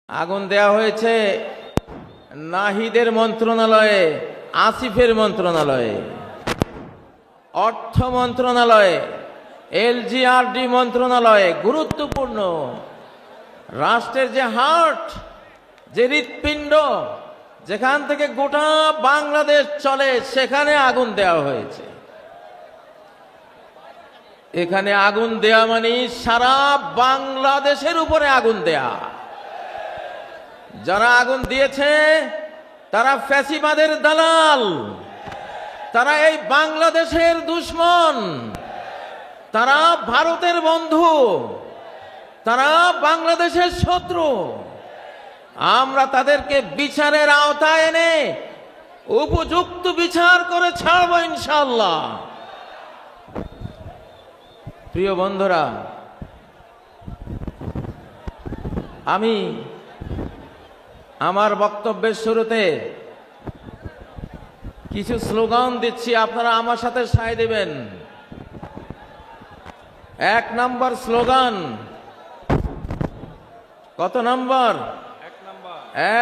আগুন দেয়া হয়েছে নাহিদের মন্ত্রণালয়ে, আসিফের মন্ত্রণালয়ে, অর্থ মন্ত্রণালয়ে, এলজিআরডি মন্ত্রণালয়ে। গুরুত্বপূর্ণ রাষ্ট্রের যে হার্ট, যে হৃৎপিণ্ড, যেখান থেকে গোটা বাংলাদেশ চলে, সেখানে আগুন দেওয়া হয়েছে। এখানে আগুন দেয়া মানে সারা বাংলাদেশের উপরে আগুন দেয়া। যারা আগুন দিয়েছে তারা ফ্যাসিবাদের দালাল, তারা এই বাংলাদেশের দুশমন, তারা ভারতের বন্ধু, তারা বাংলাদেশের শত্রু। আমরা তাদেরকে বিচারের আওতায় এনে উপযুক্ত বিচার করে ছাড়ব ইনশাআল্লাহ। প্রিয় বন্ধুরা, আমি আমার বক্তব্যের শুরুতে কিছু স্লোগান দিচ্ছি, আপনারা আমার সাথে সায় দেবেন। 1 নম্বর স্লোগান, কত নম্বর?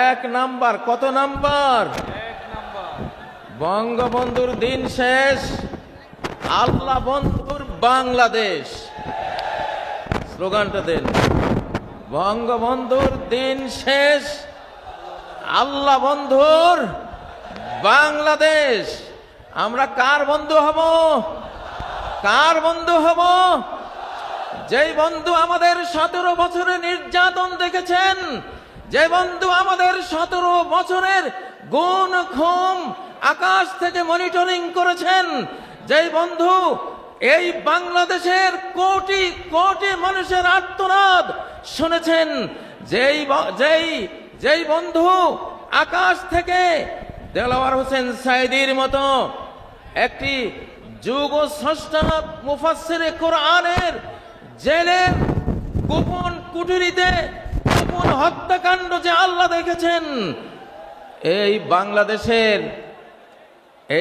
1 নম্বর। কত নম্বর? বঙ্গবন্ধুর দিন শেষ, আল্লাহ বন্ধুর বাংলাদেশ। স্লোগানটা দেন। বঙ্গবন্ধুর দিন শেষ, আল্লাহ বন্ধুর বাংলাদেশ। আমরা কার বন্ধু হব? কার বন্ধু হব? যেই বন্ধু আমাদের 17 বছরের নির্যাতন দেখেছেন, যে বন্ধু আমাদের 17 বছরের গুণ খুম আকাশ থেকে মনিটরিং করেছেন, যেই বন্ধু এই বাংলাদেশের কোটি কোটি মানুষের আর্তনাদ শুনেছেন, যেই বন্ধু আকাশ থেকে দেলাওয়ার হোসেন সাইদির মতো একটি যুগ স্রষ্টা মুফাসসিরে কোরআনের জেলের গোপন কুঠুরিতে গোপন হত্যাকাণ্ড যে আল্লাহ দেখেছেন, এই বাংলাদেশের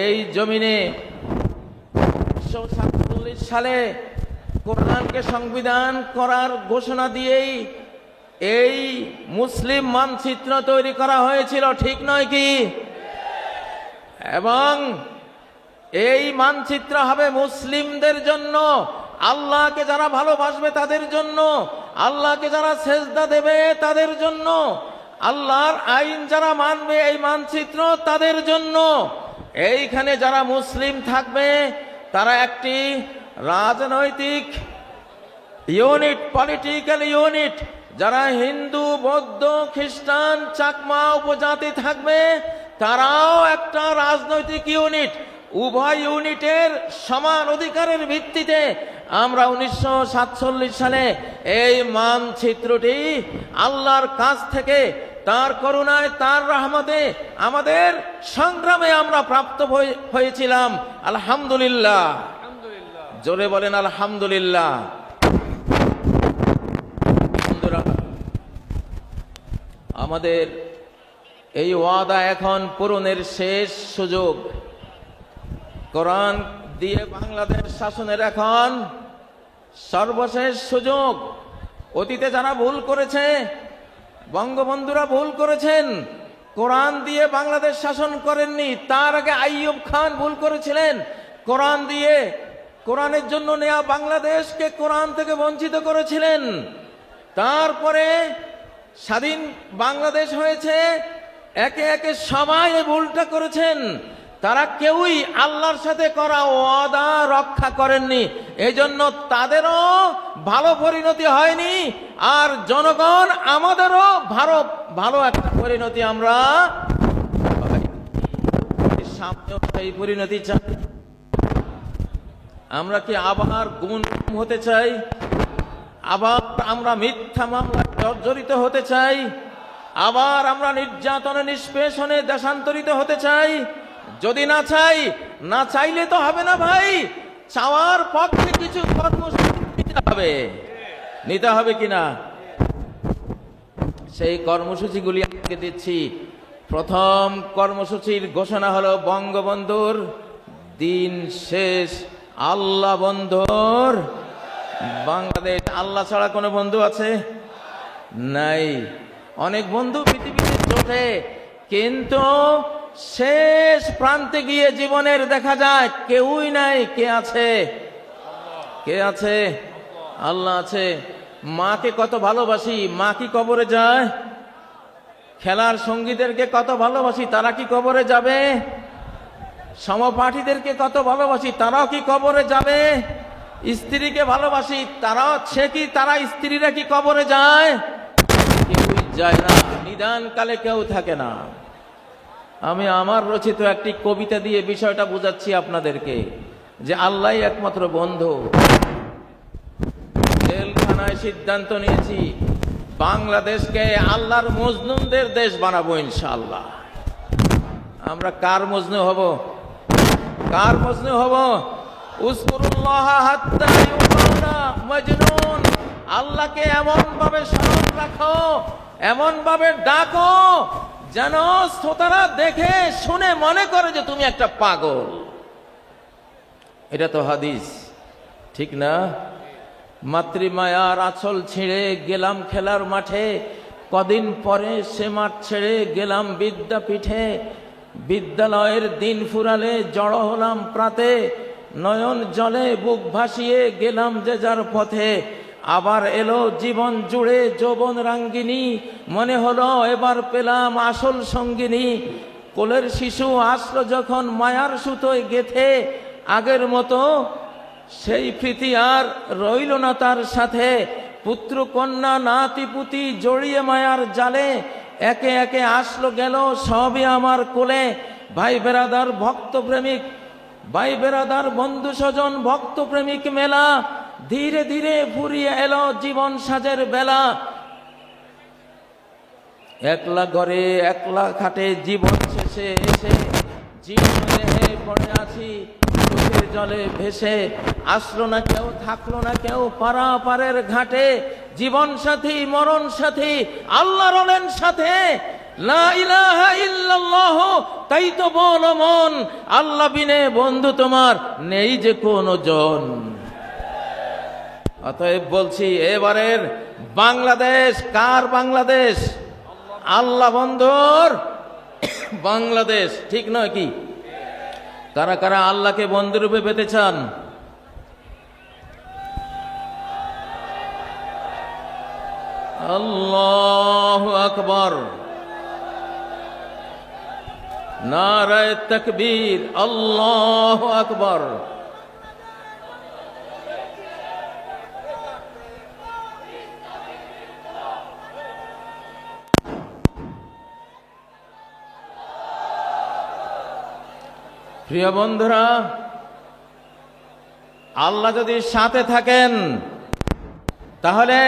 এই জমিনে 1947 সালে কোরআনকে সংবিধান করার ঘোষণা দিয়েই এই মুসলিম মানচিত্র তৈরি করা হয়েছিল, ঠিক নয় কি? এবং এই মানচিত্র হবে মুসলিমদের জন্য, আল্লাহকে যারা ভালোবাসবে তাদের জন্য, আল্লাহকে যারা সেজদা দেবে তাদের জন্য, আল্লাহর আইন যারা মানবে এই মানচিত্র তাদের জন্য। এইখানে যারা মুসলিম থাকবে তারা একটি রাজনৈতিক ইউনিট, পলিটিক্যাল ইউনিট। যারা হিন্দু, বৌদ্ধ, খ্রিস্টান, চাকমা উপজাতি থাকবে তারাও একটা রাজনৈতিক ইউনিট। উভয় ইউনিটের সমান অধিকারের ভিত্তিতে আমরা 1947 সালে এই মানচিত্রটি আল্লাহর কাছ থেকে তার করুণায়, তার রহমতে, আমাদের সংগ্রামে আমরা প্রাপ্ত হয়েছিলাম। আলহামদুলিল্লাহ। জোরে বলেন আলহামদুলিল্লাহ। আমাদের এই ওয়াদা এখন পূরণের শেষ সুযোগ। কোরআন দিয়ে বাংলাদেশ শাসনের এখন সর্বশেষ সুযোগ। অতীতে যারা ভুল করেছে, বঙ্গবন্ধুরা ভুল করেছেন, কোরআন দিয়ে বাংলাদেশ শাসন করেননি। তার আগে আইয়ুব খান ভুল করেছিলেন, কোরআন দিয়ে কোরআনের জন্য নেয়া বাংলাদেশকে কোরআন থেকে বঞ্চিত করেছিলেন। তারপরে স্বাধীন বাংলাদেশ হয়েছে, একে একে সবাই ভুলটা করেছেন। তারা কেউই আল্লাহর সাথে করা ওয়াদা রক্ষা করেননি, এজন্য তাদেরও ভালো পরিণতি হয়নি, আর জনগণ আমাদেরও ভালো একটা পরিণতি আমরা সামনে এই পরিণতি চাই। আমরা কি আবার গুম হতে চাই? আবার আমরা মিথ্যা মামলায় জর্জরিত হতে চাই? আবার আমরা নির্যাতনে, নিষ্পেষণে দেশান্তরিত হতে চাই? যদি না চাই, না চাইলে তো হবে না ভাই। চাওয়ার পক্ষে কিছু কর্মসূচি নিতে হবে কিনা? সেই কর্মসূচিগুলি আজকে দিচ্ছি। প্রথম কর্মসূচির ঘোষণা হলো বঙ্গবন্ধুর দিন শেষ, আল্লাহ বন্ধুর বাংলাদেশ। আল্লাহ ছাড়া কোনো বন্ধু আছে? নাই। অনেক বন্ধু পৃথিবীতে জোটে, কিন্তু শেষ প্রান্তে গিয়ে জীবনের দেখা যায় কেউই নাই। কে আছে? কে আছে? আল্লাহ আছে। মাকে কত ভালোবাসি, মা কি কবরে যায়? খেলার সঙ্গীদেরকে কত ভালোবাসি, তারা কি কবরে যাবে? সমপাঠীদেরকে কত ভালোবাসি, তারাও কি কবরে যাবে? স্ত্রীকে ভালোবাসি, তারা স্ত্রীরা কি কবরে যায়? কেউই যায় না, নিদানকালে কেউ থাকে না। আমি আমার রচিত একটি কবিতা দিয়ে বিষয়টা বুঝাচ্ছি আপনাদেরকে, যে আল্লাহই একমাত্র বন্ধু। জেলখানায় সিদ্ধান্ত নিয়েছি বাংলাদেশকে আল্লাহর মজনুমদের দেশ বানাবো ইনশাআল্লাহ। আমরা কার মজনু হব? কার মজনু হব? উযকুরুল্লাহ হাত্তা ইউকানা মজনুন। আল্লাহকে এমন ভাবে স্মরণ রাখো, এমন ভাবে ডাকো যেন শ্রোতারা দেখে শুনে মনে করে যে তুমি একটা পাগল। এটা তো হাদিস, ঠিক না? মাতৃমায়ার আঁচল ছেড়ে গেলাম খেলার মাঠে, কদিন পরে সে মাঠ ছেড়ে গেলাম বিদ্যাপীঠে। বিদ্যালয়ের দিন ফুরালে জড়ো হলাম প্রাতে, নয়ন জলে বুক ভাসিয়ে গেলাম যে যার পথে। আবার এলো জীবন জুড়ে যৌবন রাঙ্গিনী, মনে হলো এবার পেলাম আসল সঙ্গিনী। কোলের শিশু আসলো যখন মায়ার সুতোয় গেথে, আগের মতো সেই প্রীতি আর রইল না তার সাথে। পুত্র কন্যা নাতি পুতি জড়িয়ে মায়ার জালে, একে একে আসলো গেল সবই আমার কোলে। ভাই বেরাদার ভক্ত প্রেমিক, ভাই বেরাদার বন্ধু স্বজন ভক্ত প্রেমিক মেলা, ধীরে ধীরে ফুরিয়ে এলো জীবন সাজের বেলা। একলা ঘরে একলা খাটে জীবন শেষে এসে, জীবন দেহে পড়ে আছি চোখের জলে ভেসে। আসলো না কেউ, থাকলো না কেউ পারাপারের ঘাটে। জীবন সাথী মরণ সাথী আল্লাহ রলেন সাথে। লা ইলাহা ইল্লাল্লাহ, তাই তো বলো মন, আল্লাহ বিনে বন্ধু তোমার নেই যে কোনো জন। অতএব বলছি, এবারের বাংলাদেশ কার বাংলাদেশ? আল্লাহ বন্ধুর বাংলাদেশ, ঠিক নয় কি? কারা কারা আল্লাহকে বন্ধুরূপে পেতে চান? আল্লাহু আকবার, নারায়ে তাকবীর, আল্লাহু আকবার। প্রিয় বন্ধুরা, আল্লাহ যদি সাথে থাকেন তাহলে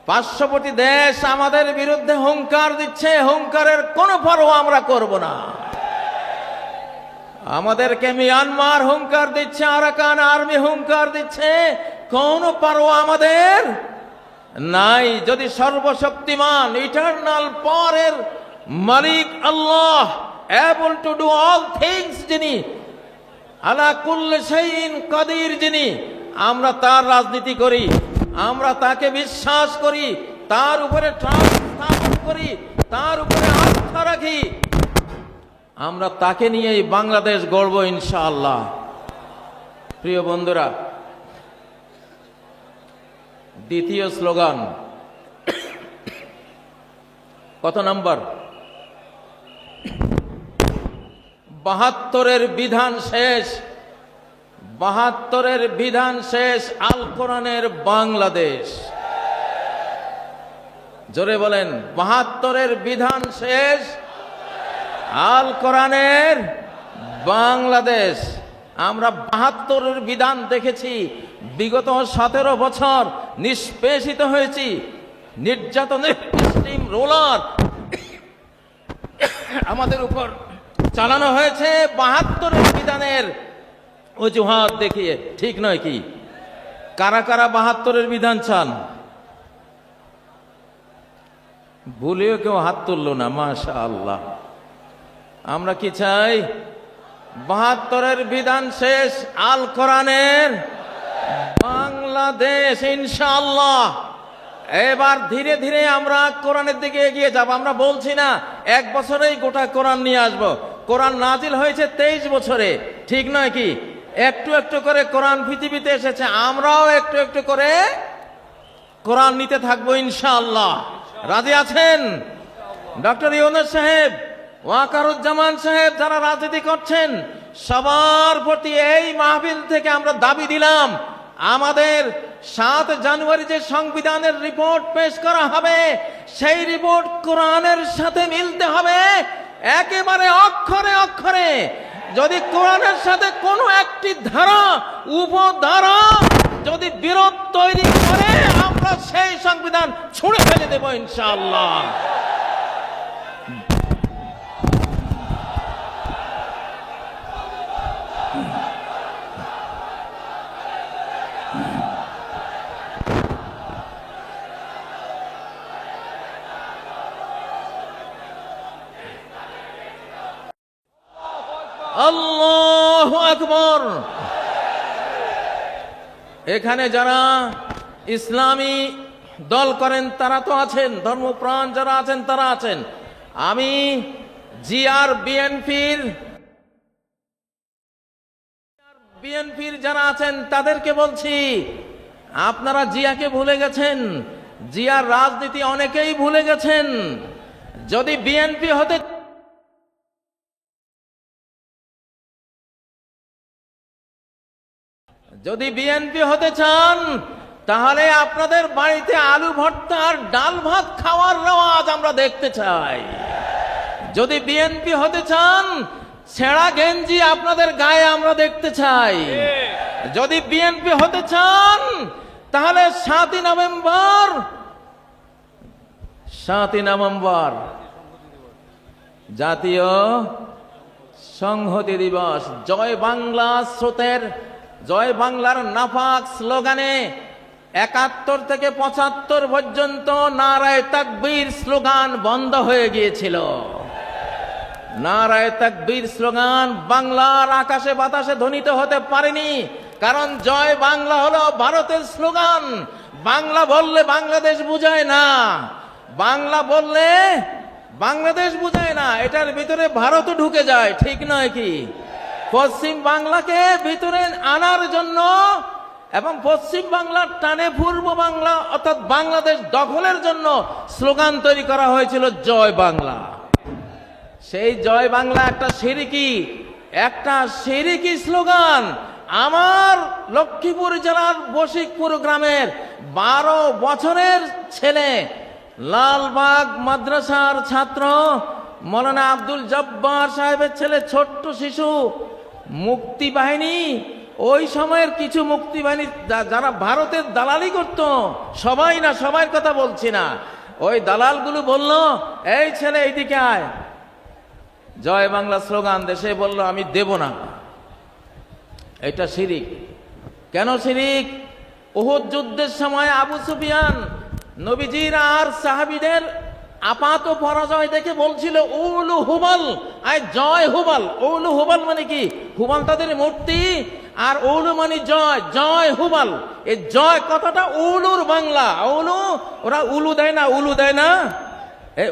পার্শ্ববর্তী দেশ আমাদের বিরুদ্ধে হুঙ্কার দিচ্ছে, হুঙ্কারের কোনো পরোয়া আমরা করব না। আমাদেরকে মিয়ানমার হুঙ্কার দিচ্ছে, আরাকান আর্মি হুঙ্কার দিচ্ছে, কোনো পরোয়া আমাদের নাই। যদি সর্বশক্তিমান ইটারনাল পাওয়ারের মালিক আল্লাহ, able to do all things যিনি, আলা কুল্লি শাইইন কাদির যিনি, আমরা তার রাজনীতি করি, আমরা তাকে বিশ্বাস করি, তার উপরে ট্রাস্ট স্থাপন করি, তার উপরে আস্থা রাখি, আমরা তাকে নিয়েই বাংলাদেশ গড়ব ইনশাআল্লাহ। প্রিয় বন্ধুরা, দ্বিতীয় স্লোগান কত নাম্বার? ৭২-এর বিধান শেষ, ৭২-এর বিধান শেষ, আল কোরআনের বাংলাদেশ। জোরে বলেন, ৭২-এর বিধান শেষ, আল কোরআনের বাংলাদেশ। আমরা ৭২-এর বিধান দেখেছি, বিগত ১৭ বছর নিষ্পেষিত হয়েছি, নির্যাতনের স্টিম রোলার আমাদের উপর চালানো হয়েছে ৭২-এর বিধানের অজুহাত দেখিয়ে, ঠিক নয় কি? কারা কারা ৭২-এর বিধান চান? ভুলেও কেউ হাত তুলল না, মাশাআল্লাহ। আমরা কি চাই? ৭২-এর বিধান শেষ, আল কোরআনের বাংলাদেশ ইনশাআল্লাহ। এবার ধীরে ধীরে আমরা কোরআনের দিকে এগিয়ে যাব। আমরা বলছি না 1 বছরেই গোটা কোরআন নিয়ে আসব। কোরআন নাজিল হয়েছে 23 বছরে, ঠিক নয় কি? একটু একটু করে কোরআন পৃথিবীতে এসেছে, আমরাও একটু একটু করে কোরআন নিতে থাকবো ইনশাআল্লাহ। রাজি আছেন? ডক্টর ইউনূস সাহেব, ওয়াকারুজ্জামান সাহেব, যারা রাজনীতি করছেন, সবার প্রতি এই মাহফিল থেকে আমরা দাবি দিলাম, আমাদের 7 জানুয়ারি যে সংবিধানের রিপোর্ট পেশ করা হবে, সেই রিপোর্ট কোরআনের সাথে মিলতে হবে একেবারে অক্ষরে অক্ষরে। যদি কোরআনের সাথে কোনো একটি ধারা উপধারা যদি বিরোধ তৈরি করে, আমরা সেই সংবিধান ছুঁড়ে ফেলে দেব ইনশাআল্লাহ। আল্লাহু আকবার। এখানে যারা ইসলামী দল করেন তারা তো আছেন, ধর্মপ্রাণ যারা আছেন তারা আছেন। আমি জিআর বিএনপির যারা আছেন তাদেরকে বলছি, আপনারা জিয়াকে ভুলে গেছেন, জিয়ার রাজনীতি অনেকেই ভুলে গেছেন। যদি বিএনপি হতে চান, তাহলে আপনাদের বাড়িতে আলু ভর্তা আর ডাল ভাত খাওয়ার রেওয়াজ আমরা দেখতে চাই। যদি বিএনপি হতে চান, ছেঁড়া গেঞ্জি আপনাদের গায়ে আমরা দেখতে চাই। যদি বিএনপি হতে চান, তাহলে 7ই নভেম্বর জাতীয় সংহতি দিবস, জয় বাংলা স্রোতের, জয় বাংলার নাফাক স্লোগানে 71 থেকে 75 পর্যন্ত নারায়ে তাকবীর স্লোগান বন্ধ হয়ে গিয়েছিল। নারায়ে তাকবীর স্লোগান বাংলার আকাশে বাতাসে ধ্বনিত হতে পারেনি, কারণ জয় বাংলা হলো ভারতের স্লোগান। বাংলা বললে বাংলাদেশ বুঝায় না, বাংলা বললে বাংলাদেশ বুঝায় না, এটার ভিতরে ভারতও ঢুকে যায়, ঠিক নয় কি? পশ্চিম বাংলাকে ভিতরে আনার জন্য এবং পশ্চিম বাংলার টানে পূর্ব বাংলা অর্থাৎ বাংলাদেশ দখলের জন্য স্লোগান তৈরি করা হয়েছিল জয় বাংলা। সেই জয় বাংলা একটা শিরিকি স্লোগান। আমার লক্ষ্মীপুর জেলার বশিকপুর গ্রামের 12 বছরের ছেলে, লালবাগ মাদ্রাসার ছাত্র মৌলানা আব্দুল জব্বার সাহেবের ছেলে, ছোট্ট শিশু, মুক্তি বাহিনী, ওই সময়ের কিছু মুক্তি বাহিনী যারা ভারতের দালালি করত, সবাই না, সবার কথা বলছি না, ওই দালালগুলো বলল, এই ছেলে এইদিকে আয়, জয় বাংলা স্লোগান দেশে বলল আমি দেব না। এটা শিরিক। কেন শিরিক? উহুদ যুদ্ধের সময় আবু সুফিয়ান নবীজির আর সাহাবীদের আপাত পরাজয় দেখে বলছিল উলু হুবাল, আয় জয় হুবাল। উলু হুবাল মানে কি? হুবাল তাদের মূর্তি, আর উলু মানে জয়, জয় হুবাল। এই জয় কথাটা উলুর বাংলা। উলু, ওরা উলু দেয় না, উলু দেয় না, এই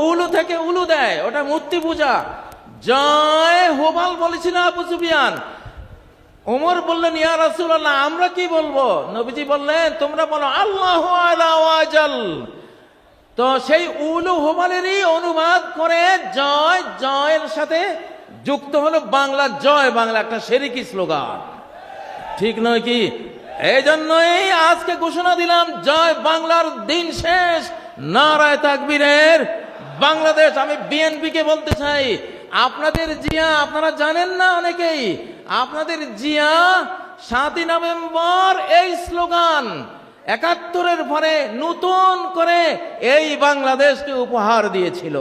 উলু থেকে উলু দেয়, ওটা মূর্তি পূজা। জয় হুবাল বলেছিল আবু সুফিয়ান। ওমর বললেন, ইয়া রাসূলুল্লাহ, আমরা কি বলবো? নবীজি বললেন, তোমরা বলো আল্লাহু আলা ওয়াজাল। তো সেই উলু হুবালেরই অনুবাদ করে জয়, জয়ের সাথে যুক্ত হলো বাংলা জয় বাংলা, একটা শিরকি স্লোগান, ঠিক নয় কি? এই জন্যই আজকে ঘোষণা দিলাম, জয় বাংলার দিন শেষ, নারায়ে তাকবীরের বাংলাদেশ। আমি বিএনপিকে বলতে চাই, আপনাদের জিয়া আপনারা জানেন না অনেকেই, আপনাদের জিয়া 7ই নভেম্বর এই স্লোগান 71-এর পরে নতুন করে এই বাংলাদেশকে উপহার দিয়েছিল।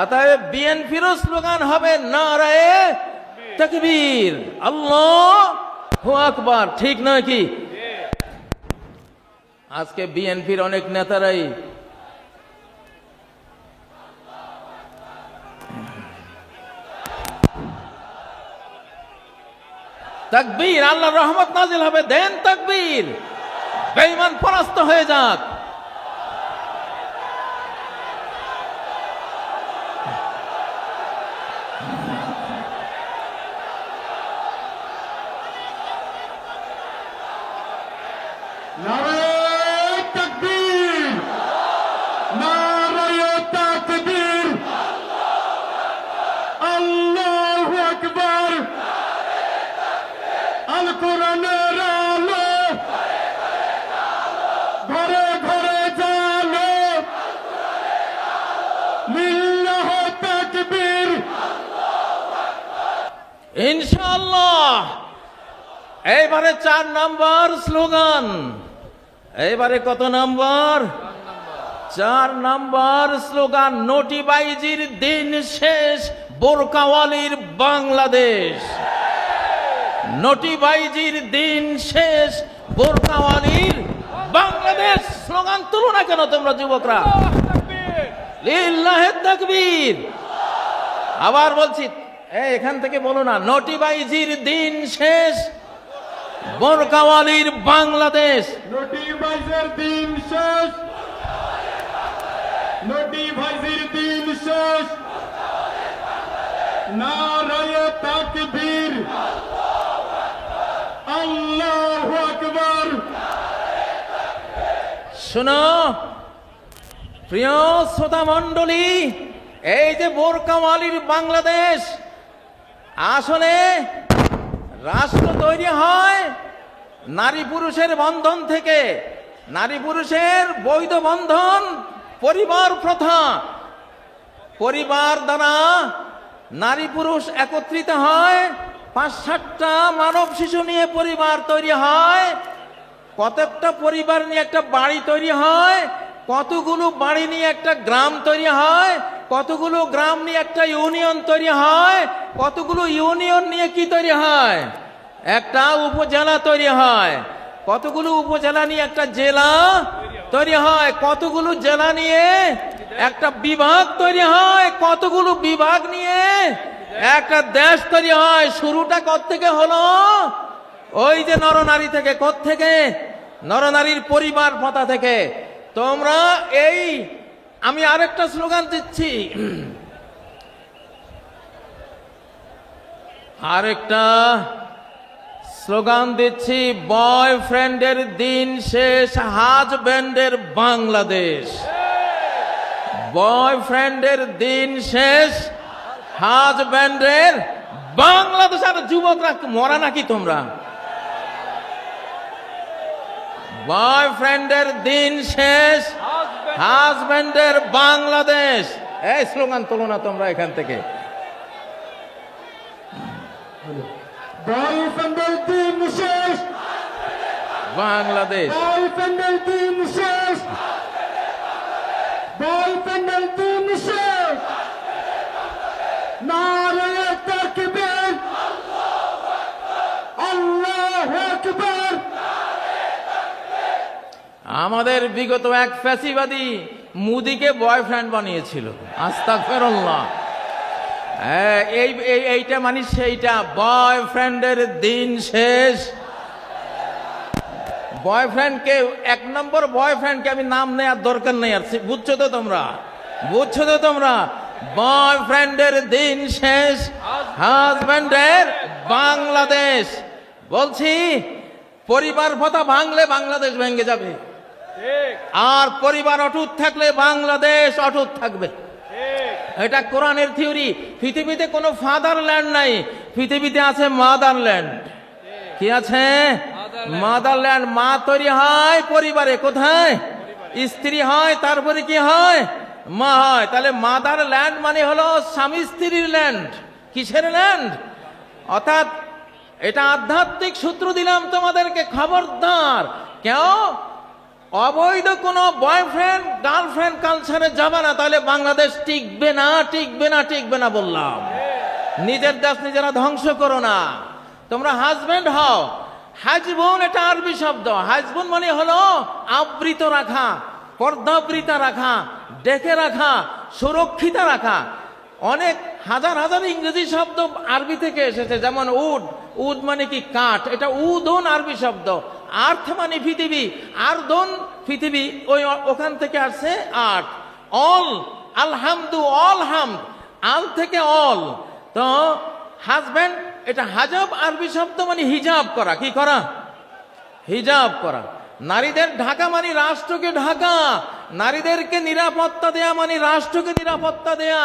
অতএব বিএনপিরও স্লোগান হবে নারায়ে তাকবীর, আল্লাহু আকবার, ঠিক নয় কি? আজকে বিএনপির অনেক নেতারাই তাকবীর, আল্লাহর রহমত নাজিল হবে, দেন তাকবীর, বেঈমান পরাস্ত হয়ে যাক। ইনশাআল্লাহ। এইবারে 4 নাম্বার স্লোগান। এইবারে কত নাম্বার? 4 number slogan. নোটিবাইজির দিন শেষ, বোরকাওয়ালির বাংলাদেশ। নোটিবাইজির দিন শেষ, বোরকাওয়ালির বাংলাদেশ। স্লোগান তুলো না কেন তোমরা যুবকরা? লিল্লাহে তাকবীর। আবার বলছি, এখান থেকে বলো না, নোটিবাইজির দিন শেষ, বোরকাওয়ালির বাংলাদেশ। নোটিবাইজের দিন শেষ, নোটিবাইজের দিন শেষ, নারায়ে তাকবীর, আল্লাহু আকবার। শোনো প্রিয় শ্রোতা মণ্ডলী, এই যে বোরকাওয়ালির বাংলাদেশ, আসলে রাষ্ট্র তৈরি হয় নারী পুরুষের বন্ধন থেকে। নারী পুরুষের বৈধ বন্ধন পরিবার প্রথা। পরিবার দ্বারা নারী পুরুষ একত্রিত হয়, 5-7টা মানব শিশু নিয়ে পরিবার তৈরি হয়। কতটা পরিবার নিয়ে একটা বাড়ি তৈরি হয়, কতগুলো বাড়ি নিয়ে একটা গ্রাম তৈরি হয়, কতগুলো গ্রাম নিয়ে একটা ইউনিয়ন তৈরি হয়, কতগুলো ইউনিয়ন নিয়ে কি তৈরি হয়? একটা উপজেলা তৈরি হয়, কতগুলো উপজেলা নিয়ে একটা জেলা তৈরি হয়, কতগুলো জেলা নিয়ে একটা বিভাগ তৈরি হয়, কতগুলো বিভাগ নিয়ে একটা দেশ তৈরি হয়। শুরুটা কোত্থেকে হলো? ওই যে নরনারী থেকে। কোত্থেকে? নরনারীর পরিবার প্রথা থেকে। তোমরা এই, আমি আরেকটা স্লোগান দিচ্ছি, আরেকটা স্লোগান দিচ্ছি, বয়ফ্রেন্ডের দিন শেষ, হাজব্যান্ডের বাংলাদেশ। বয়ফ্রেন্ডের দিন শেষ, হাজব্যান্ডের বাংলাদেশ। আর যুবকরা মরা নাকি তোমরা? বয়ফ্রেন্ডের দিন শেষ, হাজব্যান্ডের বাংলাদেশ। এই স্লোগান তোলো না তোমরা এখান থেকে। বয়ফ্রেন্ডের দিন শেষ, বাংলাদেশ। বয়ফ্রেন্ডের দিন শেষ, বয়ফ্রেন্ডের দিন শেষ, নারায়ে তাকবীর, আল্লাহু আকবার। আমাদের বিগত এক ফ্যাসিবাদী মুদিকে বয়ফ্রেন্ড বানিয়েছিল। আস্তাগফিরুল্লাহ। এইটা মানে সেইটা, বয়ফ্রেন্ডের দিন শেষ। বয়ফ্রেন্ডকে, 1 নম্বর বয়ফ্রেন্ডকে আমি নাম নেওয়ার দরকার নেই আর, বুঝছো তো তোমরা? বুঝছো তো তোমরা? বয়ফ্রেন্ডের দিন শেষ, হাজব্যান্ডের বাংলাদেশ। বলছি, পরিবার প্রথা ভাঙলে বাংলাদেশ ভেঙে যাবে, আর পরিবার অটুট থাকলে বাংলাদেশ অটুট থাকবে। এটা কোরআনের থিওরি। পৃথিবীতে কোনো ফাদারল্যান্ড নাই, পৃথিবীতে আছে মাদারল্যান্ড। কি আছে? মাদারল্যান্ড। মা তৈরি হয় পরিবারে। কোথায়? স্ত্রী হয়, তারপরে কি হয়? মা হয়। তাহলে মাদারল্যান্ড মানে হলো স্বামী স্ত্রীর ল্যান্ড। কিসের ল্যান্ড? অর্থাৎ এটা আধ্যাত্মিক সূত্র দিলাম তোমাদেরকে, খবরদার কেউ অবৈধ কোনো বয়ফ্রেন্ড গার্লফ্রেন্ড কালচারে যাবে না, তাহলে বাংলাদেশ টিকবে না, টিকবে না, টিকবে না বললাম। নিজের দেশ নিজেরা ধ্বংস করো না। তোমরা হাজবেন্ড হও। হাজবুন এটা আরবি শব্দ। হাজবুন মানে হলো আবৃত রাখা, পর্দাবৃতা রাখা, ডেকে রাখা, সুরক্ষিত রাখা। অনেক হাজার হাজার ইংরেজি শব্দ আরবি থেকে এসেছে, যেমন উড। উড মানে কি? কাঠ। এটা উদন আরবি শব্দ। আর্থ মানে পৃথিবী, আর্দন পৃথিবী, ওই ওখান থেকে আসছে আর্থ। অল, আলহামদু, অল হামদ, আল থেকে অল। তো হাজব্যান্ড এটা হাজাব আরবি শব্দ, মানে হিজাব করা। কি করা? হিজাব করা। নারীদের ঢাকা মানে রাষ্ট্রকে ঢাকা। নারীদেরকে নিরাপত্তা দেয়া মানে রাষ্ট্রকে নিরাপত্তা দেয়া।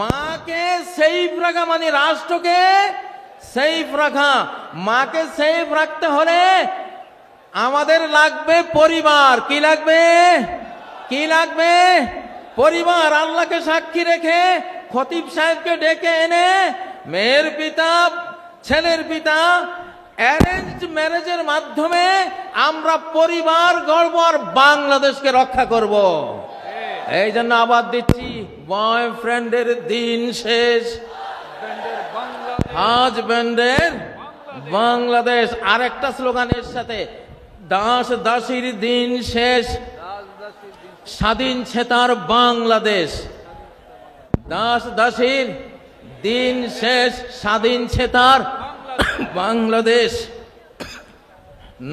মাকে সেফ রাখা মানে রাষ্ট্রকে সেফ রাখা। মাকে সেফ রাখতে হলে আমাদের লাগবে পরিবার। কি লাগবে? কি লাগবে? পরিবার। আল্লাহকে সাক্ষী রেখে খতিব সাহেবকে ডেকে এনে মেয়ের পিতা ছেলের পিতা অ্যারেঞ্জড ম্যারেজের মাধ্যমে আমরা পরিবার গড়ব আর বাংলাদেশকে রক্ষা করব। এই জন্য আবার দিচ্ছি, বয়ফ্রেন্ডের দিন শেষ, হাজব্যান্ডের বাংলাদেশ। আরেকটা স্লোগানের সাথে, দাস দাসীর দিন শেষ, স্বাধীন চেতার বাংলাদেশ। দাস দাসীর দিন শেষ, স্বাধীন চেতার বাংলাদেশ।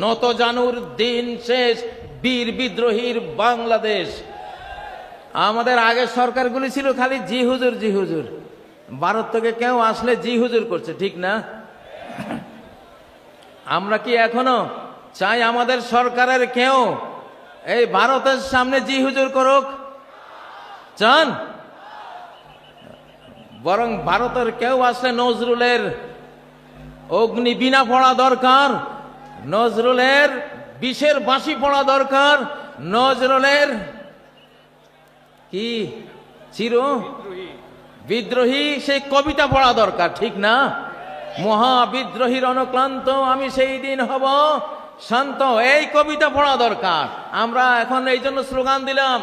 নত জানুর দিন শেষ, বীর বিদ্রোহীর বাংলাদেশ। আমাদের আগের সরকারগুলি ছিল খালি জি হুজুর জি হুজুর, ভারত থেকে কেউ আসলে জি হুজুর করছে, ঠিক না? আমরা কি এখনো চাই আমাদের সরকারের কেউ এই ভারতের সামনে জি হুজুর করুক? চান? বরং ভারতের কেউ আসলে নজরুলের অগ্নিবীণা পড়া দরকার, নজরুলের বিষের বাঁশি পড়া দরকার, নজরুলের কি চির বিদ্রোহী সেই কবিতা পড়া দরকার, ঠিক না? মহাবিদ্রোহীর অনুক্লান্ত আমি সেই দিন হব শান্ত, এই কবিতা পড়া দরকার। আমরা এখন এই জন্য স্লোগান দিলাম,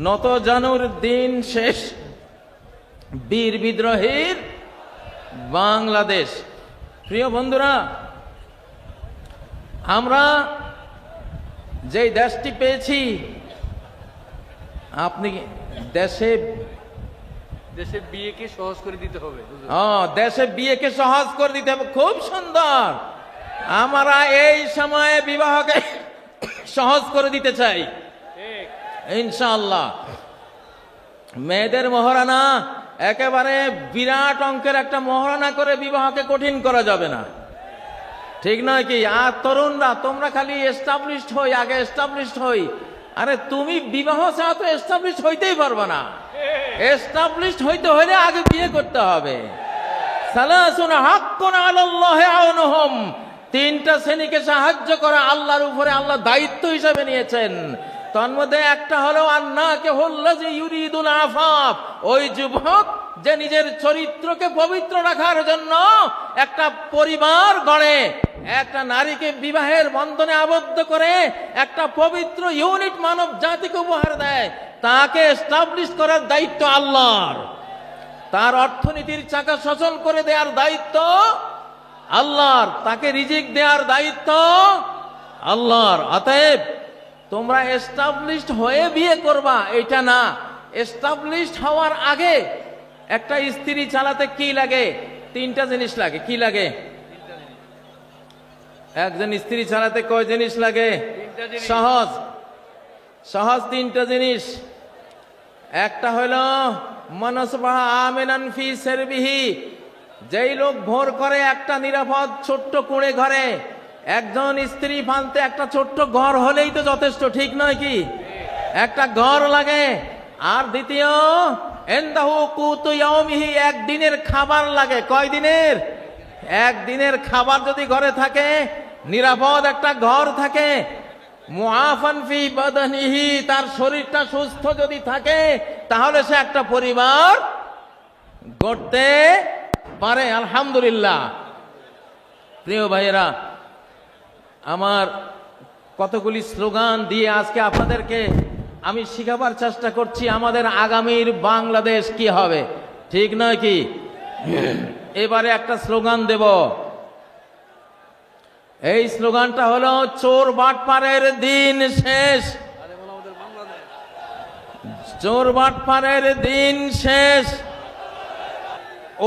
নত জানুর দিন শেষ, বীর বিদ্রোহীর বাংলাদেশ। প্রিয় বন্ধুরা, আমরা যেই দেশটি পেয়েছি, আপনি দেশে বিয়েকে সহজ করে দিতে হবে। দেশে বিয়েকে সহজ করে দিতে হবে, খুব সুন্দর। আমরা এই সময়ে বিবাহকে সহজ করে দিতে চাই ইনশাআল্লাহ। মেয়েদের মহারানা একেবারে বিরাট অঙ্কের একটা মহারানা করে বিবাহকে কঠিন করা যাবে না, ঠিক নয় কি? আর তরুণরা তোমরা খালি এস্টাবলিশড হই, আগে এস্টাবলিশড হই। আরে তুমি বিবাহ ছাড়া তো এস্টাবলিশড হইতেই পারবে না। এস্টাবলিশড হইতে হলে আগে বিয়ে করতে হবে। সালাসুন হাক্কুন আলাল্লাহি আউনুহুম, তিনটা শ্রেণীকে সাহায্য করা আল্লাহর উপরে আল্লাহ দায়িত্ব হিসেবে নিয়েছেন। তন্মধ্যে একটা হলো আন্নাকে হুল্লাযী ইউরিদুল আফাফ, ওই যুবক যে নিজের চরিত্রকে পবিত্র রাখার জন্য একটা পরিবার গড়ে, একটা নারীকে বিবাহের বন্ধনে আবদ্ধ করে একটা পবিত্র ইউনিট মানব জাতিকে উপহার দেয়, তাকে এস্টাবলিশ করার দায়িত্ব আল্লাহর। তার অর্থনীতির চাকা সচল করে দেওয়ার দায়িত্ব আল্লাহর, তাকে রিজিক দেওয়ার দায়িত্ব আল্লাহর। অতএব তোমরা এস্টাবলিশড হয়ে বিয়ে করবা এটা না, এস্টাবলিশড হওয়ার আগে একটা স্ত্রী চালাতে কি লাগে? তিনটা জিনিস লাগে। কি লাগে? একজন স্ত্রী চালাতে কয় জিনিস লাগে? সহজ সহজ তিনটা জিনিস। একটা হলো মানসবাহা আমিনান ফি সারবিহি, যেই লোক ভোর করে একটা নিরাপদ ছোট্ট কুঁড়ে ঘরে, একজন স্ত্রী ফালতে একটা ছোট্ট ঘর হলেই তো যথেষ্ট, ঠিক নয় কি? একটা ঘর লাগে। আর দ্বিতীয়, ইনদাহু কুতু ইয়াউমিহি, একদিনের খাবার লাগে। কয় দিনের? একদিনের খাবার যদি ঘরে থাকে, নিরাপদ একটা ঘর থাকে, মুআফান ফি বাদানিহি, তার শরীরটা সুস্থ যদি থাকে, তাহলে সে একটা পরিবার গড়তে পারে। আলহামদুলিল্লাহ। প্রিয় ভাইয়েরা আমার, কতগুলি স্লোগান দিয়ে আজকে আপনাদেরকে আমি শিখাবার চেষ্টা করছি আমাদের আগামীর বাংলাদেশ কি হবে, ঠিক নয় কি? এবারে একটা স্লোগান দেব। এই স্লোগানটা হলো, চোর বাটপারের দিন শেষ, চোর বাটপারের দিন শেষ,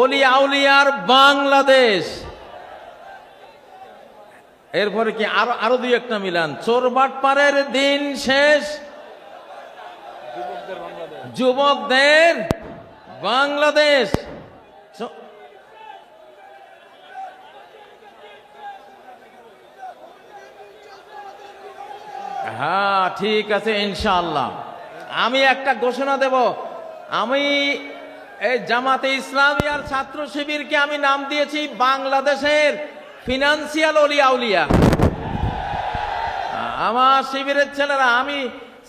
অলি আউলিয়ার বাংলাদেশ। এরপরে কি আরো দুই একটা মিলান, চোর বাটপারের দিন শেষ, যুবকদের বাংলাদেশ। হ্যাঁ, ঠিক আছে ইনশাআল্লাহ। আমি একটা ঘোষণা দেব, আমি এই জামাতে ইসলামী আর ছাত্র শিবিরকে আমি নাম দিয়েছি বাংলাদেশের ফিনান্সিয়াল অলি আউলিয়া। আমার শিবিরের ছেলেরা, আমি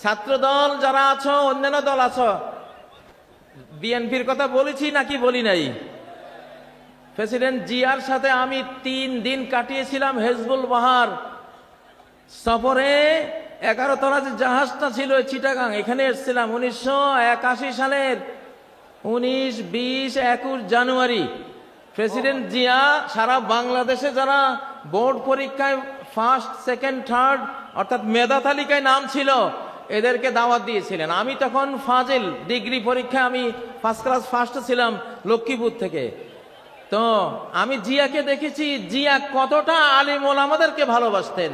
ছাত্র দল যারা আছো, অন্যান্য দল আছো, বিএনপির কথা বলেছি নাকি বলি নাই? প্রেসিডেন্ট জিয়ার সাথে আমি 3 দিন কাটিয়েছিলাম হেজবুল বাহার সফরে। 11 তলা যে জাহাজটা ছিল চিটাগাং, এখানে এসেছিলাম 1981 সালের 19, 20, 21 জানুয়ারি। প্রেসিডেন্ট জিয়া সারা বাংলাদেশে যারা বোর্ড পরীক্ষায় ফার্স্ট, সেকেন্ড, থার্ড অর্থাৎ মেধা তালিকায় নাম ছিল এদেরকে দাওয়াত দিয়েছিলেন। আমি তখন ফাজিল ডিগ্রি পরীক্ষায় আমি ফার্স্ট ক্লাস ফার্স্ট ছিলাম লক্ষ্মীপুর থেকে। তো আমি জিয়াকে দেখেছি জিয়া কতটা আলিম ওলামাদেরকে ভালোবাসতেন।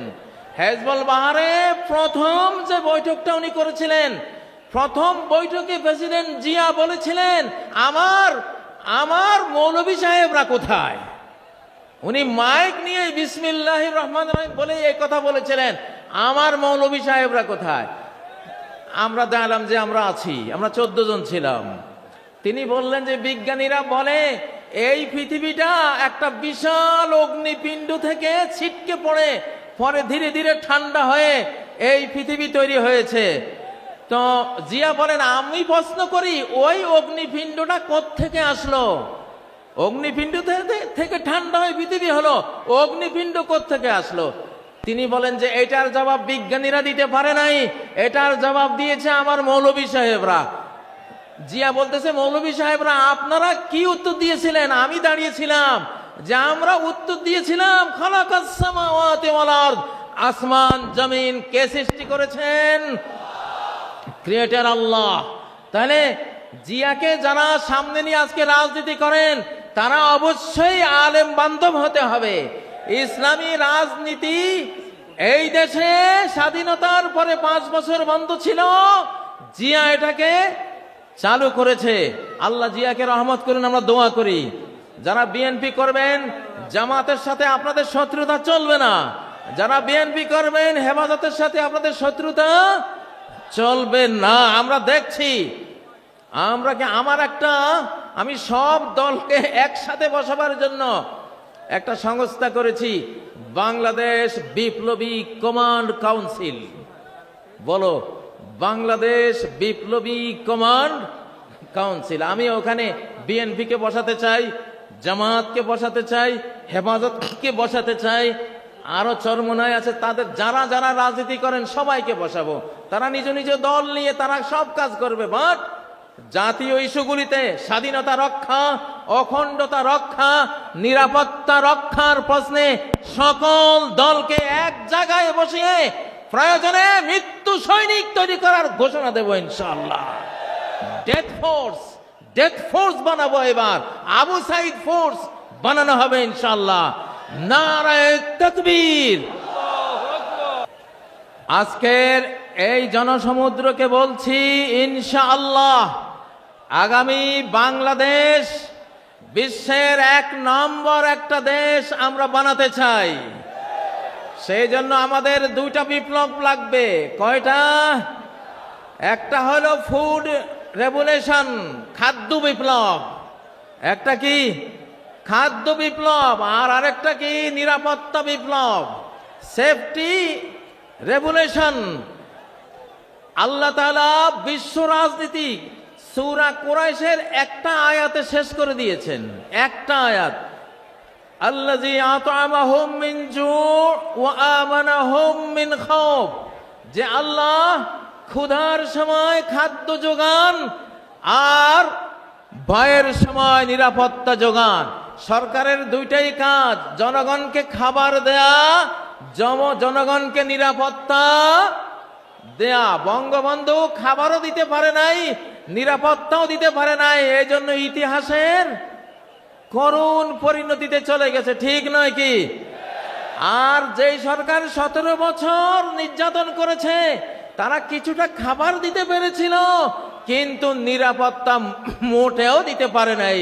হেজবুল বাহারে প্রথম যে বৈঠকটা উনি করেছিলেন, প্রথম বৈঠকে প্রেসিডেন্ট জিয়া বলেছিলেন আমার মৌলভী সাহেবরা কোথায়। উনি মাইক নিয়ে বিসমিল্লাহির রহমানির রহিম বলে এই কথা বলেছিলেন, আমার মৌলভী সাহেবরা কোথায়। আমরা জানলাম যে আমরা আছি, আমরা 14 জন ছিলাম। তিনি বললেন যে বিজ্ঞানীরা বলে এই পৃথিবীটা একটা বিশাল অগ্নিপিণ্ড থেকে ছিটকে পড়ে পরে ধীরে ধীরে ঠান্ডা হয়ে এই পৃথিবী তৈরি হয়েছে। তো জিয়া বলেন আমি প্রশ্ন করি ওই অগ্নিপিণ্ডটা কোত্থেকে আসলো? অগ্নিপিণ্ড থেকে ঠান্ডা হয়ে পৃথিবী হলো, অগ্নিপিণ্ড কোত্থেকে আসলো? তিনি বলেন যে এটার জবাব বিজ্ঞানীরা দিতে পারে নাই, এটার জবাব দিয়েছে আমার মৌলভী সাহেবরা। জিয়া বলতেছে মৌলভী সাহেবরা আপনারা কি উত্তর দিয়েছিলেন? আমি দাঁড়িয়েছিলাম যে আমরা উত্তর দিয়েছিলাম খালাকাস সামাওয়াতি ওয়াল আরদ, আসমান জমিন কে সৃষ্টি করেছেন? ক্রিয়েটর আল্লাহ। তাহলে জিয়াকে যারা সামনে নিয়ে আজকে রাজনীতি করেন তারা অবশ্যই আলেম বান্ধব হতে হবে। ইসলামী রাজনীতি এই দেশে স্বাধীনতার পরে 5 বছর বন্ধ ছিল, জিয়া এটাকে চালু করেছে। আল্লাহ জিয়াকে রহমত করুন, আমরা দোয়া করি। যারা বিএনপি করবেন জামাতের সাথে আপনাদের শত্রুতা চলবে না, যারা বিএনপি করবেন হেফাজতের সাথে আপনাদের শত্রুতা চলবে না। আমরা দেখছি আমি সব দলকে একসাথে বসাবার জন্য একটা সংস্থা করেছি, বাংলাদেশ বিপ্লবী কমান্ড কাউন্সিল। বলো বাংলাদেশ বিপ্লবী কমান্ড কাউন্সিল। আমি ওখানে বিএনপিকে বসাতে চাই, জামাতকে বসাতে চাই, হেফাজতকে বসাতে চাই, আরো চরমনায় আছে তাদের যারা যারা রাজনীতি করেন সবাইকে বসাবো। তারা নিজ নিজ দল নিয়ে তারা সব কাজ করবে, বাট জাতীয় ইস্যুগুলিতে স্বাধীনতা রক্ষা, অখণ্ডতা রক্ষা, নিরাপত্তা রক্ষার প্রশ্নে সকল দলকে এক জায়গায় বসিয়ে প্রয়োজনে মৃত্যু সৈনিক তৈরি করার ঘোষণা দেব ইনশাআল্লাহ। ডেথ ফোর্স বানাবো, এবার আবু সাইদ ফোর্স বানানো হবে ইনশাআল্লাহ। নারায়ে তাকবীর। আজকের এই জনসমুদ্রকে বলছি ইনশাআল্লাহ আগামী বাংলাদেশ বিশ্বের 1 নম্বর একটা দেশ আমরা বানাতে চাই। সেই জন্য আমাদের 2টা বিপ্লব লাগবে। কয়টা? একটা হলো ফুড রেভলিউশন, খাদ্য বিপ্লব। একটা কি? খাদ্য বিপ্লব। আর আরেকটা কি? নিরাপত্তা বিপ্লব, সেফটি রেভলিউশন। আল্লাহ তাআলা বিশ্ব রাজনীতি সূরা কুরাইশের একটা আয়াতে শেষ করে দিয়েছেন। একটা আয়াত, আল্লাযী আত'আমাহুম মিন জু' ওয়া আমানাহুম মিন খাউফ, যে আল্লাহ ক্ষুধার সময় খাদ্য যোগান আর ভয়ের সময় নিরাপত্তা যোগান। সরকারের 2টাই কাজ, জনগণকে খাবার দেয়া, জনগণকে নিরাপত্তা দেয়া। বঙ্গবন্ধু খাবারও দিতে পারে নাই, নিরাপত্তাও দিতে পারে নাই, এই জন্য ইতিহাসের করুণ পরিণতিতে চলে গেছে, ঠিক নয় কি? আর যেই সরকার 17 বছর নির্যাতন করেছে তারা কিছুটা খাবার দিতে পেরেছিল, কিন্তু নিরাপত্তা মোটেও দিতে পারে নাই,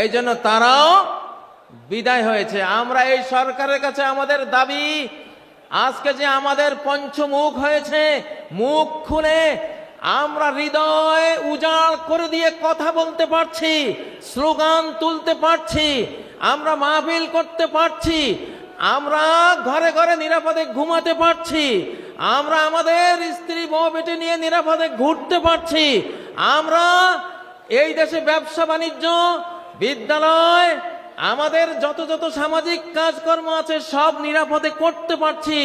এই জন্য তারাও বিদায় হয়েছে। আমরা এই সরকারের কাছে আমাদের দাবি, আজকে যে আমাদের পঞ্চমুখ হয়েছে, মুখ খুলে আমরা হৃদয় উজাড় করে দিয়ে কথা বলতে পারছি, স্লোগান তুলতে পারছি, আমরা মাহফিল করতে পারছি, আমরা ঘরে ঘরে নিরাপদে ঘুমাতে পারছি, আমরা আমাদের স্ত্রী বউ বেটে নিয়ে নিরাপদে ঘুরতে পারছি, আমরা এই দেশে ব্যবসা বাণিজ্য, বিদ্যালয়, আমাদের যত যত সামাজিক কাজকর্ম আছে সব নিরাপদে করতে পারছি।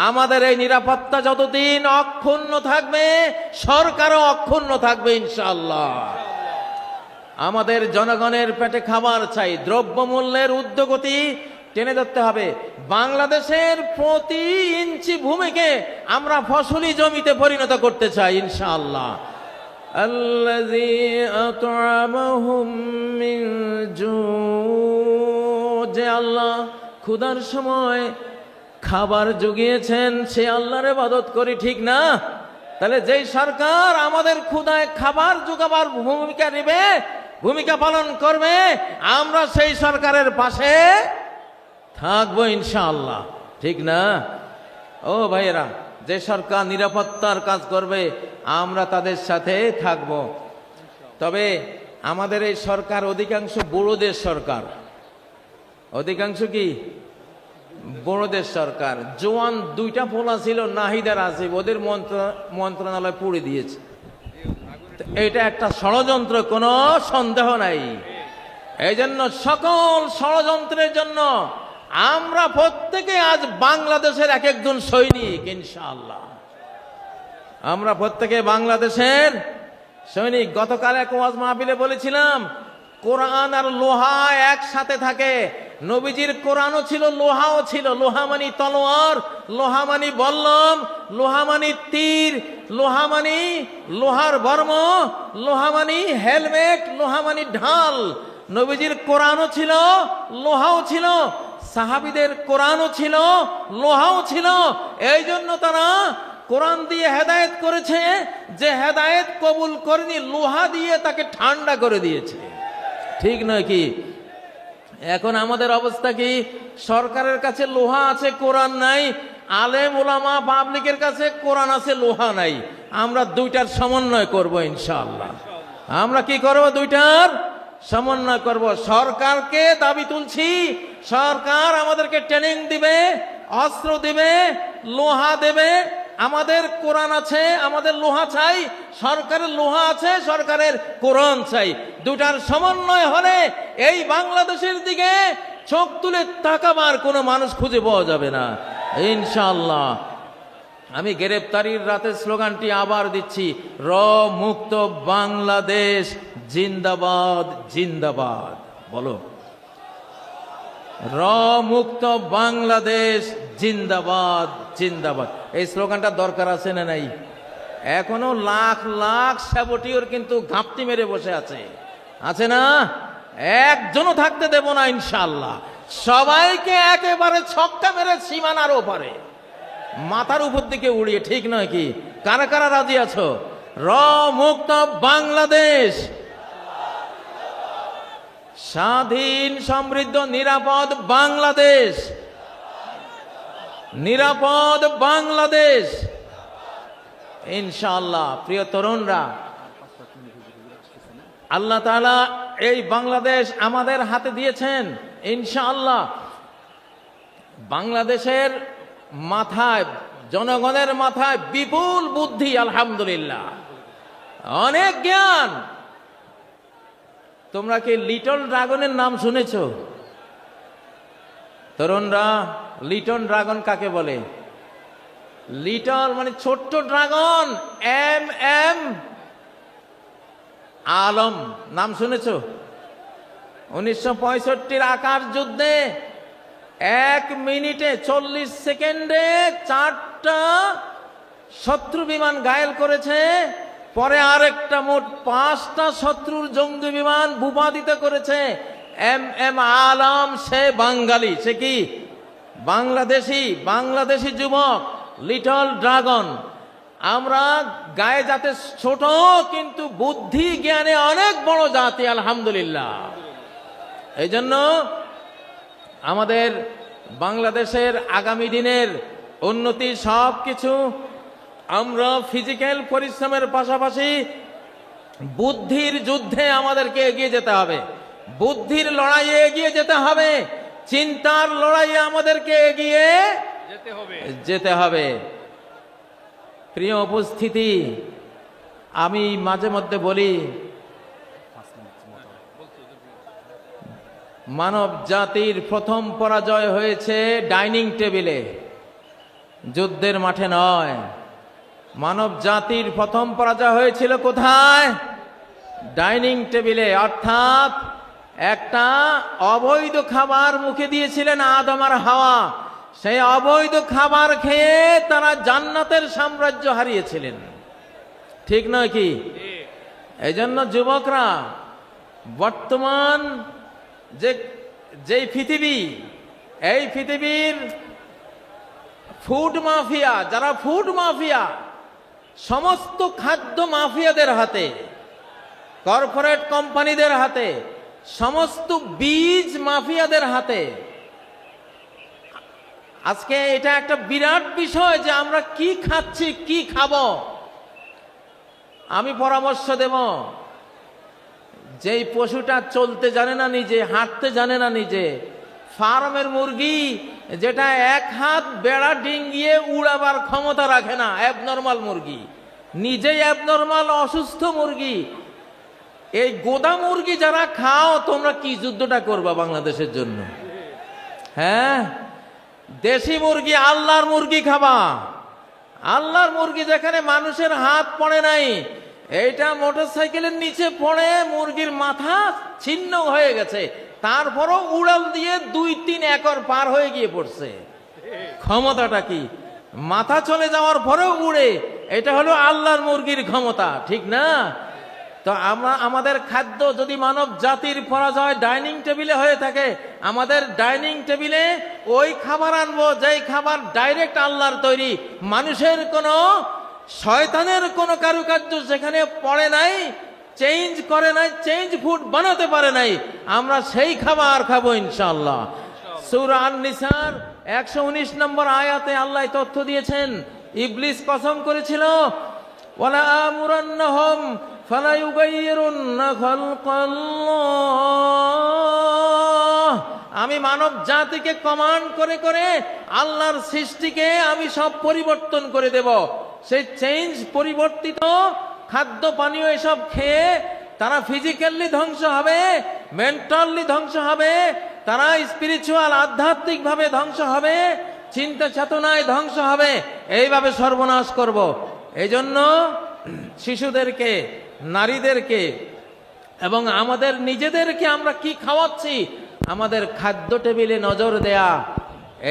আমাদের এই নিরাপত্তা যতদিন অক্ষুণ্ণ থাকবে, সরকারও অক্ষুণ্ণ থাকবে ইনশাআল্লাহ। আমাদের জনগণের পেটে খাবার চাই, দ্রব্যমূল্যের ঊর্ধ্বগতি টেনে ধরতে হবে। বাংলাদেশের প্রতি ইঞ্চি ভূমিকে আমরা ফসলি জমিতে পরিণত করতে চাই ইনশাআল্লাহ। আল্লাযী আত'আমাহুম মিন জু, যে আল্লাহ ক্ষুধার সময় খাবার জুগিয়েছেন, সে আল্লাহর ইবাদত করি, ঠিক না? তাহলে যেই সরকার আমাদের ক্ষুধায় খাবার জোগাবার ভূমিকা নেবে, ভূমিকা পালন করবে, আমরা সেই সরকারের পাশে থাকবো ইনশাআল্লাহ, ঠিক না? ও ভাইয়েরা, যে সরকার নিরাপত্তার কাজ করবে আমরা তাদের সাথে থাকব। তবে আমাদের এই সরকার অধিকাংশ বড়দের সরকার, অধিকাংশ কি বড়দের সরকার। জোয়ান দুইটা পোলা ছিল নাহিদার আসিফ, ওদের মন্ত্রণালয় পুড়ে দিয়েছে। এটা একটা ষড়যন্ত্র, কোনো সন্দেহ নাই। এই জন্য সকল ষড়যন্ত্রের জন্য আমরা প্রত্যেকে আজ বাংলাদেশের এক একজন সৈনিক ইনশাআল্লাহ। আমরা প্রত্যেকে বাংলাদেশের সৈনিক। গতকাল এক ওয়াজ মাহফিলে বলেছিলাম, কোরআন আর লোহা একসাথে থাকে। নবীজির কোরআনও ছিল, লোহাও ছিল। লোহা মানি তলোয়ার, লোহা মানি বল্লম, লোহা মানি তীর, লোহা মানি লোহার বর্ম, লোহা মানি হেলমেট, লোহা মানি ঢাল। নবীজির কোরআনও ছিল, লোহাও ছিল। সাহাবীদের কোরআনও ছিল, লোহাও ছিল। এই জন্য তারা কোরআন দিয়ে হেদায়েত করেছে, যে হেদায়েত কবুল করেনি লোহা দিয়ে তাকে ঠান্ডা করে দিয়েছে, ঠিক নয় কি? এখন আমাদের অবস্থা কি? সরকারের কাছে লোহা আছে, কোরআন নাই। আলেম ওলামা পাবলিকের কাছে কোরআন আছে, লোহা নাই। আমরা দুইটার সমন্বয় করব ইনশাআল্লাহ। আমরা কি করব? দুইটার সমন্বয় করব। সরকারকে দাবি তুলছি, সরকার আমাদেরকে ট্রেনিং দিবে, অস্ত্র দিবে, লোহা দেবে। আমাদের কোরআন আছে, আমাদের লোহা চাই। সরকারের লোহা আছে, সরকারের কোরআন চাই। দুটার সমন্বয় হলে এই বাংলাদেশের দিকে চোখ তুলে তাকাবার কোনো মানুষ খুঁজে পাওয়া যাবে না ইনশাআল্লাহ। আমি গ্রেপ্তারির রাতের স্লোগানটি আবার দিচ্ছি, র মুক্ত বাংলাদেশ জিন্দাবাদ জিন্দাবাদ। বলো, র মুক্ত বাংলাদেশ জিন্দাবাদ জিন্দাবাদ। এই স্লোগানটা দরকার আছে না নাই? এখনো লাখ লাখ সাবটিওর কিন্তু ঘাপটি মেরে বসে আছে, আছে না? একজনও থাকতে দেব না ইনশাআল্লাহ। সবাইকে একেবারে ছক্কা মেরে সীমানার ওপারে, মাথার উপর দিকে উড়িয়ে, ঠিক নয় কি? কারা কারা রাজি আছো? র মুক্ত বাংলাদেশ, স্বাধীন সমৃদ্ধ নিরাপদ বাংলাদেশ, নিরাপদ বাংলাদেশ ইনশাআল্লাহ। প্রিয় তরুণরা, আল্লাহ তাআলা এই বাংলাদেশ আমাদের হাতে দিয়েছেন ইনশাআল্লাহ। বাংলাদেশের মাথায়, জনগণের মাথায় বিপুল বুদ্ধি, আলহামদুলিল্লাহ, অনেক জ্ঞান। তোমরা কি লিটল ড্রাগনের নাম শুনেছো? তরুণরা, লিটল ড্রাগন কাকে বলে? লিটল মানে ছোট্ট ড্রাগন, এম এম আলম নাম শুনেছো? 1965 আকাশ যুদ্ধে 1 মিনিটে 40 সেকেন্ডে 4টা শত্রু বিমান ঘায়েল করেছে। পরে আরেকটা মোট 5টা শত্রুর জঙ্গি বিমান ভূপাতিত করেছে। এম এম আলম, সে বাঙালি, সে কি বাংলাদেশি যুবক, লিটল ড্রাগন। আমরা গায়ে যাতে ছোট, কিন্তু বুদ্ধি জ্ঞানে অনেক বড় জাতি, আলহামদুলিল্লাহ। এই জন্য আমাদের বাংলাদেশের আগামী দিনের উন্নতি সব কিছু আমরা ফিজিক্যাল পরিশ্রমের পাশাপাশি বুদ্ধির যুদ্ধে আমাদেরকে এগিয়ে যেতে হবে, বুদ্ধির লড়াইয়ে এগিয়ে যেতে হবে, চিন্তার লড়াইয়ে আমাদেরকে এগিয়ে যেতে হবে। প্রিয় উপস্থিতি, আমি মাঝে মধ্যে বলি মানব জাতির প্রথম পরাজয় হয়েছে ডাইনিং টেবিলে, যুদ্ধের মাঠে নয়। মানব জাতির প্রথম পরাজয় হয়েছিল কোথায়? ডাইনিং টেবিলে। অর্থাৎ একটা অবৈধ খাবার মুখে দিয়েছিলেন আদম আর হাওয়া, সেই অবৈধ খাবার খেয়ে তারা জান্নাতের সাম্রাজ্য হারিয়েছিলেন। ঠিক নয় কি? এই জন্য যুবকরা, বর্তমান যেই পৃথিবী, এই পৃথিবীর ফুড মাফিয়া, যারা ফুড মাফিয়া, সমস্ত খাদ্য মাফিয়াদের হাতে, কর্পোরেট কোম্পানিদের হাতে, সমস্ত বীজ মাফিয়াদের হাতে। আজকে এটা একটা বিরাট বিষয় যে আমরা কি খাচ্ছি, কি খাবো। আমি পরামর্শ দেব, যেই পশুটা চলতে জানে না নিজে, হাঁটতে জানে না নিজে, ফার্মের মুরগি যেটা এক হাত বেড়া ডিঙ্গিয়ে উড়াবার ক্ষমতা রাখে না, অ্যাবনর্মাল মুরগি, নিজেই অ্যাবনর্মাল অসুস্থ মুরগি, এই গোদা মুরগি যারা খাও, তোমরা কি যুদ্ধটা করবা বাংলাদেশের জন্য? হ্যাঁ, দেশি মুরগি, আল্লাহর মুরগি খাবা। আল্লাহর মুরগি যেখানে মানুষের হাত পড়ে নাই, এইটা মোটরসাইকেলের নিচে পড়ে মুরগির মাথা ছিন্ন হয়ে গেছে, তারপরও উড়াল দিয়ে 2-3 একর পার হয়ে গিয়ে পড়ছে। ক্ষমতাটা কি? মাথা চলে যাওয়ার পরেও উড়ে। এটা হলো আল্লাহর মুরগির ক্ষমতা, ঠিক না? তো আমাদের খাদ্য যদি মানব জাতির পরাজয় ডাইনিং টেবিলে হয়ে থাকে, আমাদের ডাইনিং টেবিলে ওই খাবার আনবো যেই খাবার ডাইরেক্ট আল্লাহর তৈরি, মানুষের কোনো, শয়তানের কোনো কারুকার্য সেখানে পড়ে নাই, চেঞ্জ করে নাই, চেঞ্জ ফুড বানাতে পারে নাই। আমরা সেই খাবার খাবো ইনশাআল্লাহ। সূরা আন-নিসার 119 নম্বর আয়াতে আল্লাহ তথ্য দিয়েছেন। ইবলিস কসম করেছিল, ওয়ালা আমুরান্নাহুম ফালা ইউগাইয়িরুন্না খালকাল্লাহ, আমি মানব জাতিকে কমান্ড করে করে আল্লাহর সৃষ্টিকে আমি সব পরিবর্তন করে দেব। সেই চেঞ্জ, পরিবর্তিত খাদ্য পানীয় এসব খেয়ে তারা ফিজিক্যালি ধ্বংস হবে, মেন্টালি ধ্বংস হবে, তারা স্পিরিচুয়াল, আধ্যাত্মিক ভাবে ধ্বংস হবে, চিন্তা চেতনায় ধ্বংস হবে। এইভাবে সর্বনাশ করব। এই জন্য শিশুদেরকে, নারীদেরকে এবং আমাদের নিজেদেরকে আমরা কি খাওয়াচ্ছি, আমাদের খাদ্য টেবিলে নজর দেয়া,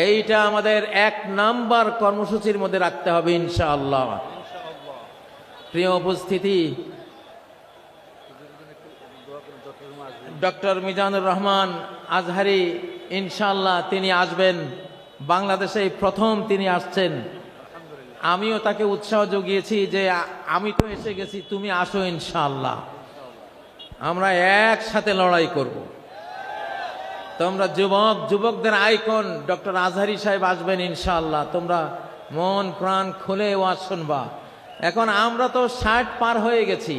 এইটা আমাদের 1 নাম্বার কর্মসূচির মধ্যে রাখতে হবে ইনশাআল্লাহ। প্রিয় উপস্থিতি, ডক্টর মিজানুর রহমান আজহারি ইনশাআল্লাহ তিনি আসবেন। বাংলাদেশে প্রথম তিনি আসছেন। আমিও তাকে উৎসাহ জুগিয়েছি যে আমি তো এসে গেছি, তুমি আসো ইনশাআল্লাহ, আমরা একসাথে লড়াই করব। তোমরা যুবকদের আইকন ডক্টর আজহারি সাহেব আসবেন ইনশাআল্লাহ। তোমরা মন প্রাণ খুলে ওয়াজ শুনবা। এখন আমরা তো 60 পার হয়ে গেছি,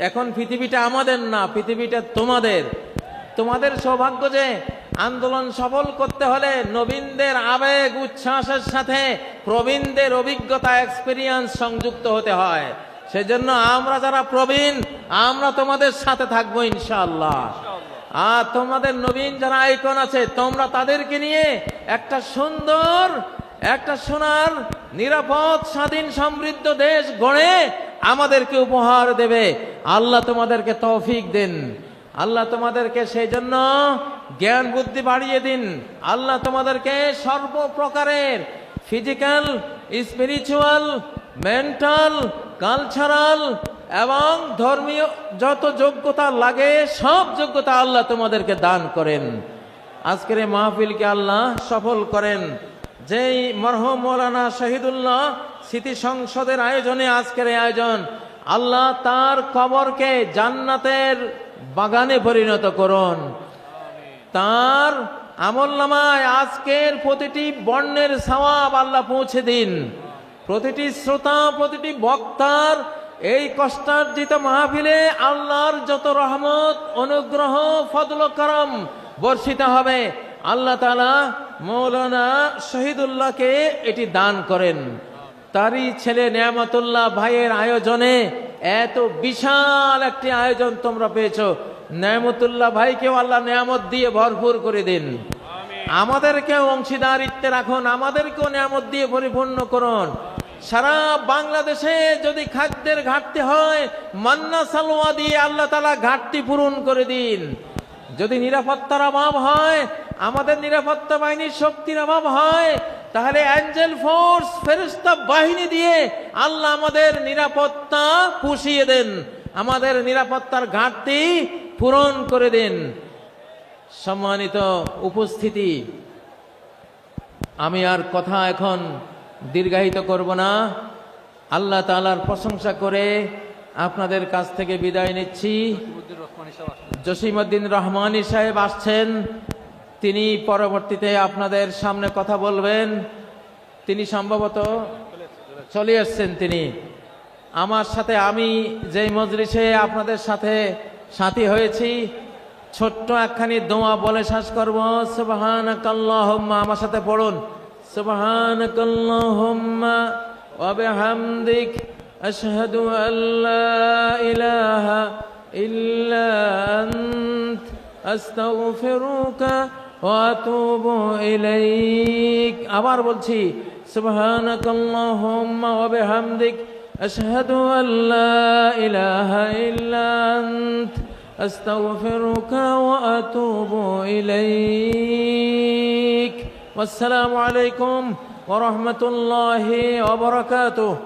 এখন পৃথিবীটা আমাদের না, পৃথিবীটা তোমাদের। তোমাদের সৌভাগ্য যে আন্দোলন সফল করতে হলে নবীনদের আবেগ উচ্ছ্বাসের সাথে প্রবীণদের অভিজ্ঞতা, এক্সপেরিয়েন্স সংযুক্ত হতে হয়। সেজন্য আমরা যারা প্রবীণ, আমরা তোমাদের সাথে থাকবো ইনশাআল্লাহ। আর তোমাদের নবীন যারা আইকন আছে, তোমরা তাদেরকে নিয়ে একটা সুন্দর, একটা সোনার, নিরাপদ, স্বাধীন, সমৃদ্ধ দেশ গড়ে আমাদেরকে উপহার দেবে। আল্লাহ তোমাদেরকে তৌফিক দেন। আল্লাহ তোমাদেরকে সেই জন্য জ্ঞান বুদ্ধি বাড়িয়ে দিন। আল্লাহ তোমাদেরকে সর্বপ্রকারের ফিজিক্যাল, স্পিরিচুয়াল, মেন্টাল, কালচারাল এবং ধর্মীয় যত যোগ্যতা লাগে সব যোগ্যতা আল্লাহ তোমাদেরকে দান করেন। আজকের এই মাহফিলকে আল্লাহ সফল করেন। যেই মরহুম মৌলানা শহীদুল্লাহ স্মৃতি সংসদের আয়োজনে আজকের এই আয়োজন, আল্লাহ তার কবরকে জান্নাতের বাগানে পরিণত করুন। তার আমলনামায় আজকের প্রতিটি বর্ণের সওয়াব আল্লাহ পৌঁছে দিন। প্রতিটি শ্রোতা, প্রতিটি বক্তার এই কষ্টার্জিত মাহফিলে আল্লাহর যত রহমত, অনুগ্রহ, ফজল ও করম বর্ষিত হবে, আল্লাহ তাআলা মৌলানা শহীদুল্লাহকে এটি দান করেন। তারই ছেলে নেয়ামতুল্লাহ ভাইয়ের আয়োজনে এত বিশাল একটি আয়োজন তোমরা পেয়েছো, নেয়ামতুল্লাহ ভাইকেও আল্লাহ নেয়ামত দিয়ে ভরপুর করে দিন। আমাদেরকেও অংশীদারিত্বে রাখুন, আমাদেরকেও নেয়ামত দিয়ে পরিপূর্ণ করুন। সারা বাংলাদেশে যদি খাদ্যের ঘাটতি হয়, মান্না সালোয়া দিয়ে আল্লাহ তাআলা ঘাটতি পূরণ করে দিন। যদি নিরাপত্তার অভাব হয়, আমাদের নিরাপত্তা বাহিনীর শক্তির অভাব হয়, তাহলে অ্যাঞ্জেল ফোর্স ফেরেশতা বাহিনী দিয়ে আল্লাহ আমাদের নিরাপত্তা পুষিয়ে দেন, আমাদের নিরাপত্তার ঘাটতি পূরণ করে দিন। সম্মানিত উপস্থিতি, আমি আর কথা এখন দীর্ঘায়িত করব না। আল্লাহ তাআলার প্রশংসা করে আপনাদের কাছ থেকে বিদায় নিচ্ছি। জসিমউদ্দিন রহমানী সাহেব আসছেন, তিনি পরবর্তীতে আপনাদের সামনে কথা বলবেন। তিনি সম্ভবত চলে এসছেন। তিনি আমার সাথে, আমি যেই মজলিসে আপনাদের সাথে সাথী হয়েছি, ছোট্ট একখানি দোয়া বলে শেষ করব। সুবহানাকাল্লাহুম্মা, আমার সাথে পড়ুন, সুবহানাকাল্লাহুম্মা ওয়া বিহামদিক আশহাদু আল্লা ইলাহা ইল্লা আনত আস্তাগফিরুকা ওয়া আতুবু ইলাইক। আবার বলছি, সুবহানাকাল্লাহুম্মা ওয়া বিহামদিক আশহাদু আল্লা ইলাহা ইল্লা আনত আস্তাগফিরুকা ওয়া আতুবু ইলাইক। ওয়াসসালামু আলাইকুম ওয়া রাহমাতুল্লাহি ওয়া বারাকাতুহু।